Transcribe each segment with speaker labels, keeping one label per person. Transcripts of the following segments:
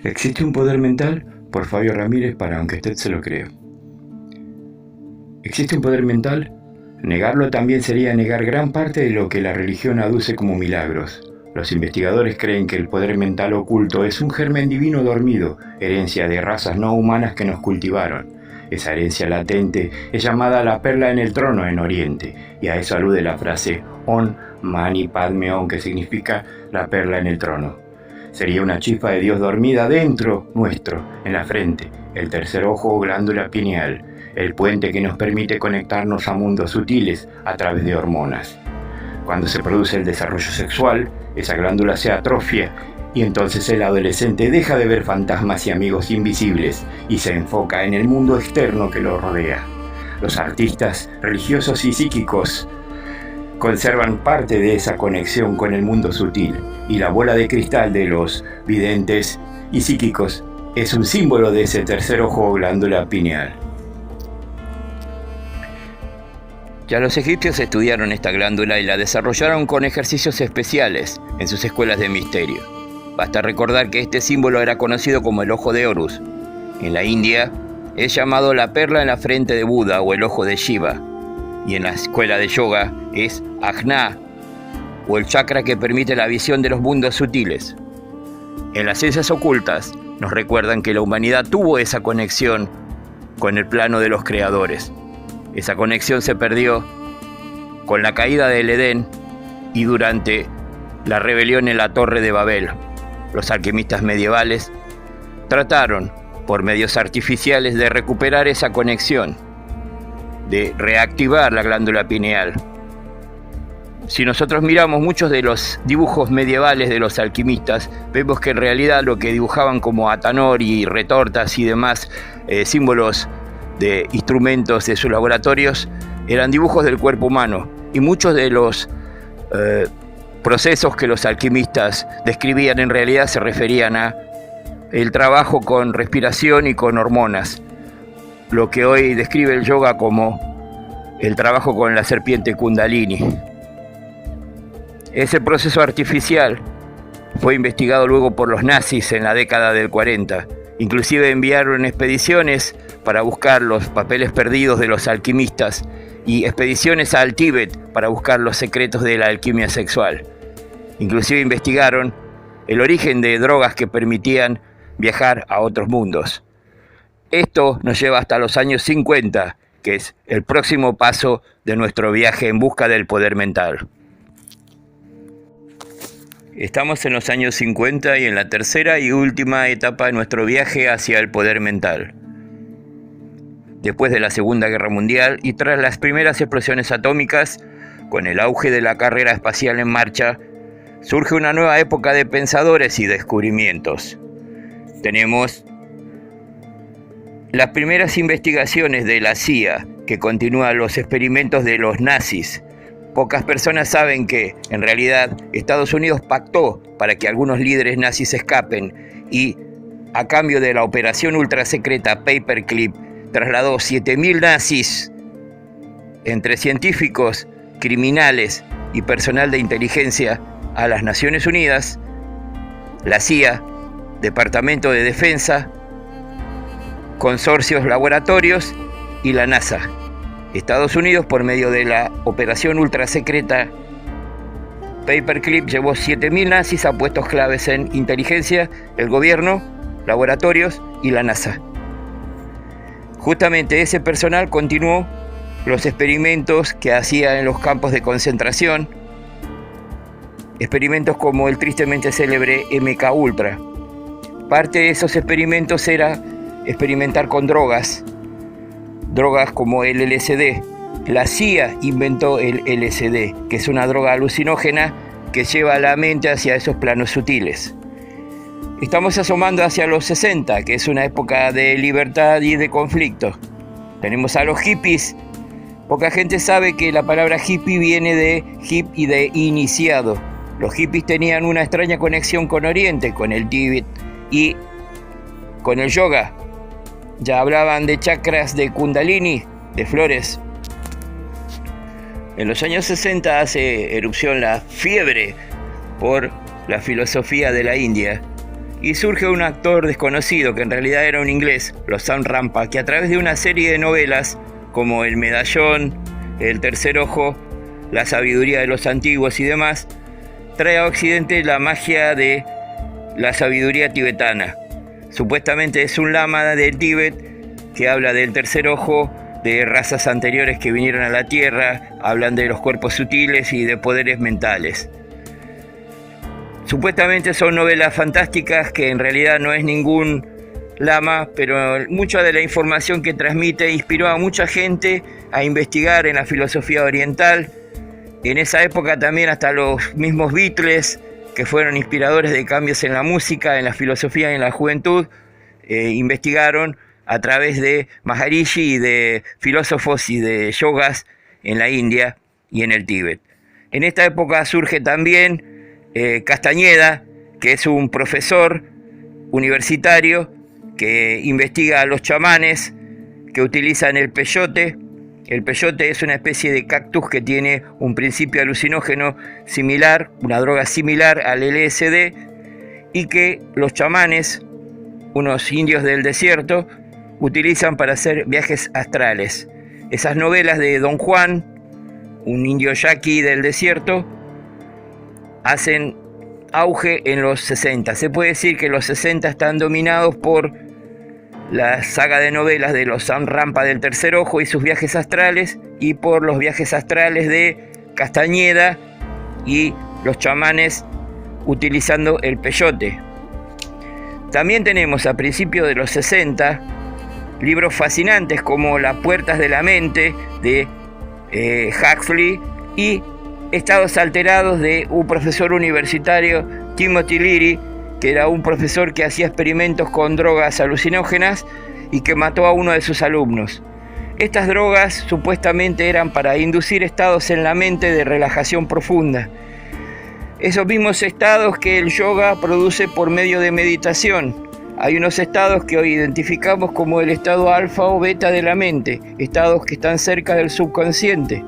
Speaker 1: ¿Existe un poder mental? Por Fabio Ramírez para Aunque usted se lo crea. ¿Existe un poder mental? Negarlo también sería negar gran parte de lo que la religión aduce como milagros. Los investigadores creen que el poder mental oculto es un germen divino dormido, herencia de razas no humanas que nos cultivaron. Esa herencia latente es llamada la perla en el trono en Oriente, y a eso alude la frase On Mani Padme Hum, que significa la perla en el trono. Sería una chispa de Dios dormida dentro nuestro, en la frente, el tercer ojo o glándula pineal, el puente que nos permite conectarnos a mundos sutiles a través de hormonas. Cuando se produce el desarrollo sexual, esa glándula se atrofia y entonces el adolescente deja de ver fantasmas y amigos invisibles y se enfoca en el mundo externo que lo rodea. Los artistas, religiosos y psíquicos conservan parte de esa conexión con el mundo sutil, y la bola de cristal de los videntes y psíquicos es un símbolo de ese tercer ojo o glándula pineal.
Speaker 2: Ya los egipcios estudiaron esta glándula y la desarrollaron con ejercicios especiales en sus escuelas de misterio. Basta recordar que este símbolo era conocido como el ojo de Horus. En la India es llamado la perla en la frente de Buda o el ojo de Shiva. Y en la escuela de yoga es Ajna, o el chakra que permite la visión de los mundos sutiles. En las ciencias ocultas nos recuerdan que la humanidad tuvo esa conexión con el plano de los creadores. Esa conexión se perdió con la caída del Edén y durante la rebelión en la Torre de Babel. Los alquimistas medievales trataron, por medios artificiales, de recuperar esa conexión, de reactivar la glándula pineal. Si nosotros miramos muchos de los dibujos medievales de los alquimistas, vemos que en realidad lo que dibujaban como atanori, retortas y demás símbolos de instrumentos de sus laboratorios eran dibujos del cuerpo humano, y muchos de los procesos que los alquimistas describían en realidad se referían a el trabajo con respiración y con hormonas, lo que hoy describe el yoga como el trabajo con la serpiente Kundalini. Ese proceso artificial fue investigado luego por los nazis en la década del 40. Inclusive enviaron expediciones para buscar los papeles perdidos de los alquimistas y expediciones al Tíbet para buscar los secretos de la alquimia sexual. Inclusive investigaron el origen de drogas que permitían viajar a otros mundos. Esto nos lleva hasta los años 50, que es el próximo paso de nuestro viaje en busca del poder mental. Estamos en los años 50 y en la tercera y última etapa de nuestro viaje hacia el poder mental. Después de la Segunda Guerra Mundial y tras las primeras explosiones atómicas, con el auge de la carrera espacial en marcha, surge una nueva época de pensadores y descubrimientos. Tenemos las primeras investigaciones de la CIA, que continúan los experimentos de los nazis. Pocas personas saben que, en realidad, Estados Unidos pactó para que algunos líderes nazis escapen y, a cambio de la operación ultrasecreta Paperclip, trasladó 7.000 nazis, entre científicos, criminales y personal de inteligencia, a las Naciones Unidas, la CIA, Departamento de Defensa, consorcios laboratorios y la NASA. Estados Unidos, por medio de la operación ultrasecreta Paperclip, llevó 7.000 nazis a puestos claves en inteligencia, el gobierno, laboratorios y la NASA. Justamente ese personal continuó los experimentos que hacía en los campos de concentración, experimentos como el tristemente célebre MK Ultra. Parte de esos experimentos era experimentar con drogas como el LSD. La CIA inventó el LSD, que es una droga alucinógena que lleva a la mente hacia esos planos sutiles. Estamos asomando hacia los 60, que es una época de libertad y de conflicto. Tenemos a los hippies. Poca gente sabe que la palabra hippie viene de hip y de iniciado. Los hippies tenían una extraña conexión con Oriente, con el Tíbet y con el yoga. Ya hablaban de chakras, de Kundalini, de flores. En los años 60 hace erupción la fiebre por la filosofía de la India y surge un actor desconocido, que en realidad era un inglés, Losam Rampa, que a través de una serie de novelas como El Medallón, El Tercer Ojo, La Sabiduría de los Antiguos y demás, trae a Occidente la magia de la sabiduría tibetana. Supuestamente es un lama del Tíbet que habla del tercer ojo, de razas anteriores que vinieron a la Tierra, hablan de los cuerpos sutiles y de poderes mentales. Supuestamente son novelas fantásticas que en realidad no es ningún lama, pero mucha de la información que transmite inspiró a mucha gente a investigar en la filosofía oriental. En esa época también hasta los mismos Beatles, que fueron inspiradores de cambios en la música, en la filosofía y en la juventud, investigaron a través de Maharishi y de filósofos y de yogas en la India y en el Tíbet. En esta época surge también Castañeda, que es un profesor universitario que investiga a los chamanes que utilizan el peyote. El peyote es una especie de cactus que tiene un principio alucinógeno similar, una droga similar al LSD, y que los chamanes, unos indios del desierto, utilizan para hacer viajes astrales. Esas novelas de Don Juan, un indio yaqui del desierto, hacen auge en los 60. Se puede decir que los 60 están dominados por la saga de novelas de Losam Rampa del Tercer Ojo y sus viajes astrales, y por los viajes astrales de Castañeda y los chamanes utilizando el peyote. También tenemos a principios de los 60 libros fascinantes como Las Puertas de la Mente de Huxley y Estados Alterados de un profesor universitario, Timothy Leary, que era un profesor que hacía experimentos con drogas alucinógenas y que mató a uno de sus alumnos. Estas drogas supuestamente eran para inducir estados en la mente de relajación profunda. Esos mismos estados que el yoga produce por medio de meditación. Hay unos estados que hoy identificamos como el estado alfa o beta de la mente, estados que están cerca del subconsciente.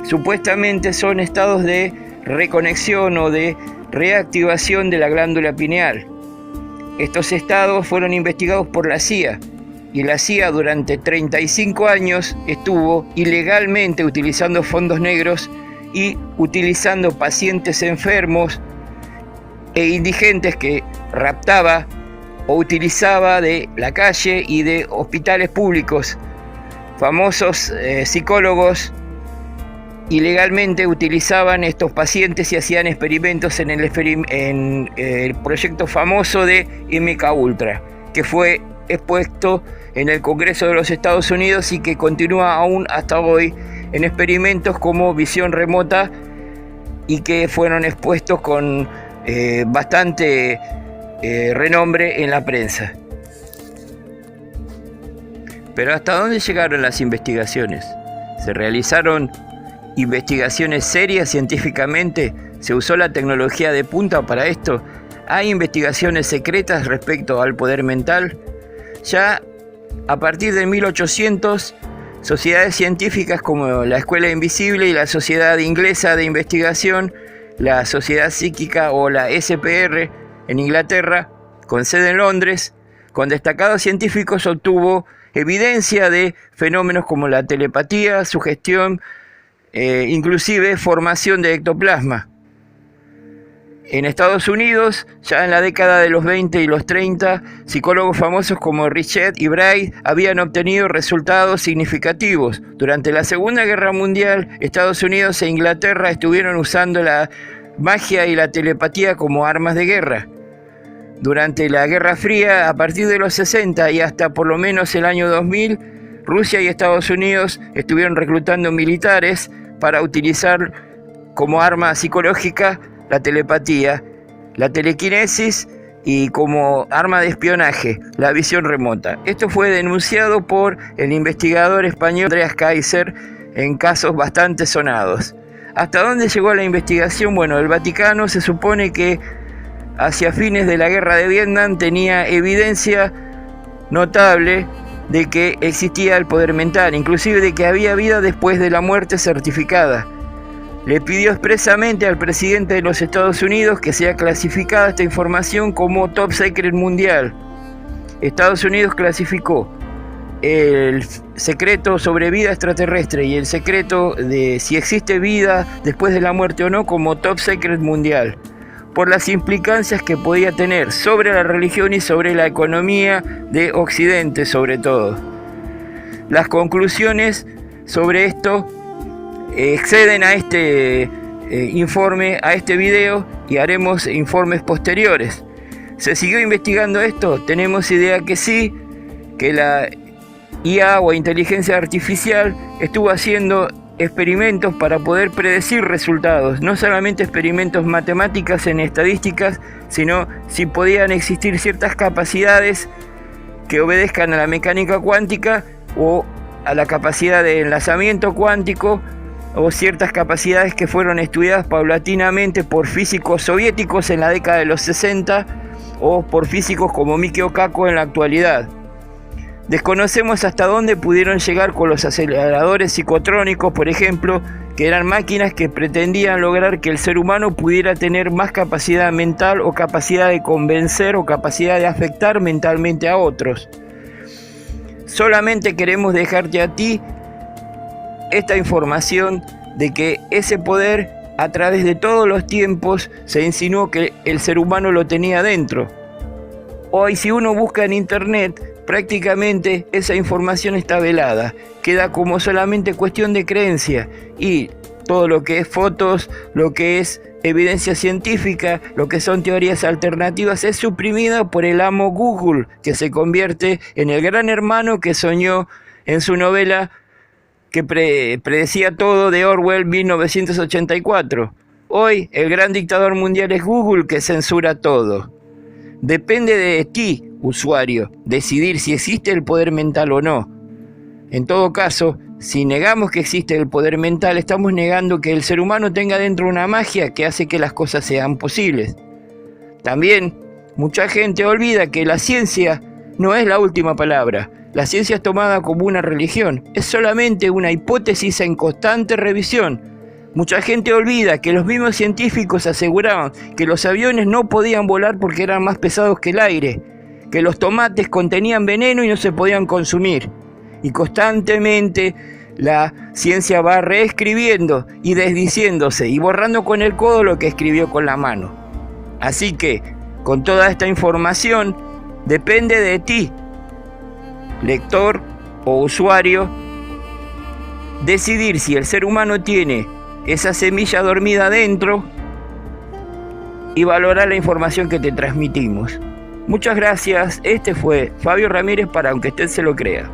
Speaker 2: Supuestamente son estados de reconexión o de reactivación de la glándula pineal. Estos estados fueron investigados por la CIA, y la CIA durante 35 años estuvo ilegalmente utilizando fondos negros y utilizando pacientes enfermos e indigentes que raptaba o utilizaba de la calle y de hospitales públicos. Famosos psicólogos ilegalmente utilizaban estos pacientes y hacían experimentos en el proyecto famoso de MKUltra, que fue expuesto en el Congreso de los Estados Unidos y que continúa aún hasta hoy en experimentos como visión remota, y que fueron expuestos con bastante renombre en la prensa. Pero ¿hasta dónde llegaron las investigaciones? ¿Se realizaron investigaciones serias científicamente? ¿Se usó la tecnología de punta para esto? ¿Hay investigaciones secretas respecto al poder mental? Ya a partir de 1800, sociedades científicas como la Escuela Invisible y la Sociedad Inglesa de Investigación, la Sociedad Psíquica o la SPR en Inglaterra, con sede en Londres, con destacados científicos, obtuvo evidencia de fenómenos como la telepatía, sugestión, inclusive formación de ectoplasma. En Estados Unidos, ya en la década de los 20 y los 30, psicólogos famosos como Richet y Bright habían obtenido resultados significativos. Durante la Segunda Guerra Mundial, Estados Unidos e Inglaterra estuvieron usando la magia y la telepatía como armas de guerra. Durante la Guerra Fría, a partir de los 60 y hasta por lo menos el año 2000, Rusia y Estados Unidos estuvieron reclutando militares para utilizar como arma psicológica la telepatía, la telequinesis y como arma de espionaje, la visión remota. Esto fue denunciado por el investigador español Andreas Kaiser en casos bastante sonados. ¿Hasta dónde llegó la investigación? Bueno, el Vaticano se supone que hacia fines de la guerra de Vietnam tenía evidencia notable de que existía el poder mental, inclusive de que había vida después de la muerte certificada. le pidió expresamente al presidente de los Estados Unidos que sea clasificada esta información como top secret mundial. Estados Unidos clasificó el secreto sobre vida extraterrestre y el secreto de si existe vida después de la muerte o no como top secret mundial, por las implicancias que podía tener sobre la religión y sobre la economía de Occidente sobre todo. Las conclusiones sobre esto exceden a este informe, a este video, y haremos informes posteriores. ¿Se siguió investigando esto? Tenemos idea que sí, que la IA o inteligencia artificial estuvo haciendo experimentos para poder predecir resultados, no solamente experimentos matemáticas en estadísticas, sino si podían existir ciertas capacidades que obedezcan a la mecánica cuántica o a la capacidad de enlazamiento cuántico, o ciertas capacidades que fueron estudiadas paulatinamente por físicos soviéticos en la década de los 60 o por físicos como Mikio Kaku en la actualidad. Desconocemos hasta dónde pudieron llegar con los aceleradores psicotrónicos, por ejemplo, que eran máquinas que pretendían lograr que el ser humano pudiera tener más capacidad mental o capacidad de convencer o capacidad de afectar mentalmente a otros. Solamente queremos dejarte a ti esta información de que ese poder a través de todos los tiempos se insinuó que el ser humano lo tenía dentro. Hoy si uno busca en internet, prácticamente esa información está velada, queda como solamente cuestión de creencia, y todo lo que es fotos, lo que es evidencia científica, lo que son teorías alternativas es suprimida por el amo Google, que se convierte en el gran hermano que soñó en su novela que predecía todo de Orwell 1984. Hoy el gran dictador mundial es Google, que censura todo. Depende de ti, usuario, decidir si existe el poder mental o no. En todo caso, si negamos que existe el poder mental, estamos negando que el ser humano tenga dentro una magia que hace que las cosas sean posibles. También, mucha gente olvida que la ciencia no es la última palabra. La ciencia es tomada como una religión, es solamente una hipótesis en constante revisión. Mucha gente olvida que los mismos científicos aseguraban que los aviones no podían volar porque eran más pesados que el aire, que los tomates contenían veneno y no se podían consumir. Y constantemente la ciencia va reescribiendo y desdiciéndose y borrando con el codo lo que escribió con la mano. Así que, con toda esta información, depende de ti, lector o usuario, decidir si el ser humano tiene esa semilla dormida dentro y valorar la información que te transmitimos. Muchas gracias. Este fue Fabio Ramírez para Aunque Usted Se Lo Crea.